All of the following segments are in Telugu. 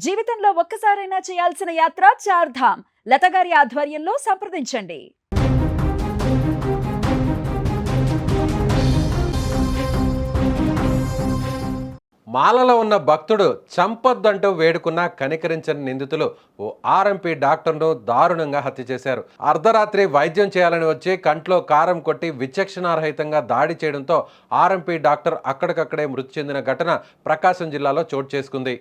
జీవితంలో ఒక్కసారైనా చేయాల్సిన యాత్ర చార్ధామ్. లతగారి ఆధ్వర్యంలో సంప్రదించండి. మాలలో ఉన్న భక్తుడు చంపొద్దంటూ వేడుకున్న కనికరించని నిందితులు ఓ ఆర్ఎంపీ డాక్టర్ను దారుణంగా హత్య చేశారు. అర్ధరాత్రి వైద్యం చేయాలని వచ్చి కంట్లో కారం కొట్టి విచక్షణారహితంగా దాడి చేయడంతో ఆర్ఎంపీ డాక్టర్ అక్కడికక్కడే మృతి చెందిన ఘటన ప్రకాశం జిల్లాలో చోటు చేసుకుంది.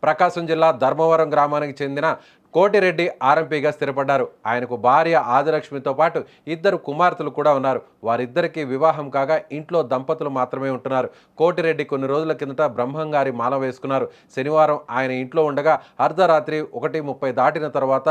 ప్రకాశం జిల్లా ధర్మవరం గ్రామానికి చెందిన కోటిరెడ్డి ఆర్ఎంపీగా స్థిరపడ్డారు. ఆయనకు భార్య ఆదిలక్ష్మితో పాటు ఇద్దరు కుమార్తెలు కూడా ఉన్నారు. వారిద్దరికీ వివాహం కాగా ఇంట్లో దంపతులు మాత్రమే ఉంటున్నారు. కోటిరెడ్డి కొన్ని రోజుల కిందట బ్రహ్మంగారి మాల వేసుకున్నారు. శనివారం ఆయన ఇంట్లో ఉండగా అర్ధరాత్రి 1:30 దాటిన తర్వాత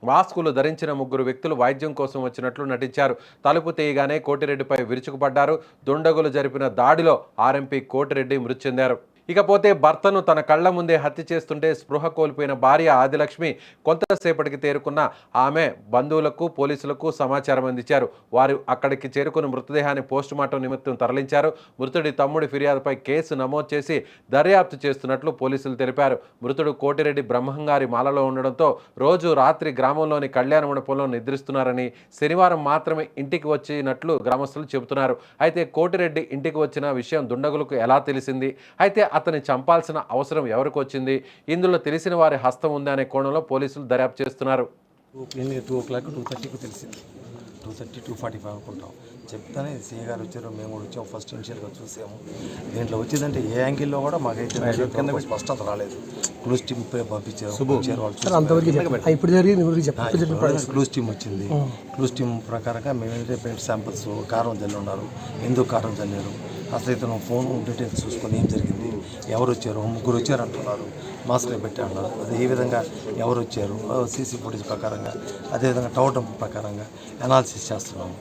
మాస్కులు ధరించిన ముగ్గురు వ్యక్తులు వైద్యం కోసం వచ్చినట్లు నటించారు. తలుపు తీయగానే కోటిరెడ్డిపై విరుచుకుపడ్డారు. దుండగులు జరిపిన దాడిలో ఆర్ఎంపీ కోటిరెడ్డి మృతి చెందారు. ఇకపోతే భర్తను తన కళ్ల ముందే హత్య చేస్తుంటే స్పృహ కోల్పోయిన భార్య ఆదిలక్ష్మి కొంతసేపటికి తేరుకున్న ఆమె బంధువులకు పోలీసులకు సమాచారం అందించారు. వారు అక్కడికి చేరుకుని మృతదేహాన్ని పోస్టుమార్టం నిమిత్తం తరలించారు. మృతుడి తమ్ముడి ఫిర్యాదుపై కేసు నమోదు చేసి దర్యాప్తు చేస్తున్నట్లు పోలీసులు తెలిపారు. మృతుడు కోటిరెడ్డి బ్రహ్మంగారి మాలలో ఉండడంతో రోజు రాత్రి గ్రామంలోని కళ్యాణ మండపంలో నిద్రిస్తున్నారని, శనివారం మాత్రమే ఇంటికి వచ్చినట్లు గ్రామస్తులు చెబుతున్నారు. అయితే కోటిరెడ్డి ఇంటికి వచ్చిన విషయం దుండగులకు ఎలా తెలిసింది? అయితే అతన్ని చంపాల్సిన అవసరం ఎవరికి వచ్చింది? ఇందులో తెలిసిన వారి హస్తం ఉంది అనే కోణంలో పోలీసులు దర్యాప్తు చేస్తున్నారు. 2:00 2:30కు తెలిసింది. 2:30 2:45 అనుకుంటాం. చెప్తానే సీఏ గారు వచ్చారు, మేము కూడా వచ్చాము. ఫస్ట్ ఇనిషియల్గా చూసాము. దీంట్లో వచ్చిందంటే ఏ యాంగిల్లో కూడా మాకైతే స్పష్టత రాలేదు. క్లూస్ టీమ్ పంపించారు. క్లూస్ టీమ్ వచ్చింది. క్లూస్ టీమ్ ప్రకారంగా మేమైతే పెయింట్ శాంపిల్స్ కారం చల్లి ఉన్నారు. ఎందుకు కారం చల్లారు, అసలు ఇతను ఫోన్ డీటెయిల్స్ చూసుకొని ఏం జరిగింది, ఎవరు వచ్చారు, ముగ్గురు వచ్చారు అంటున్నారు, మాస్క్లు పెట్టి అన్నారు. అది ఏ విధంగా ఎవరు వచ్చారు, సీసీ ఫుటేజ్ ప్రకారంగా, అదేవిధంగా టవర్ డంప్ ప్రకారంగా అనాలిసిస్ చేస్తున్నాము.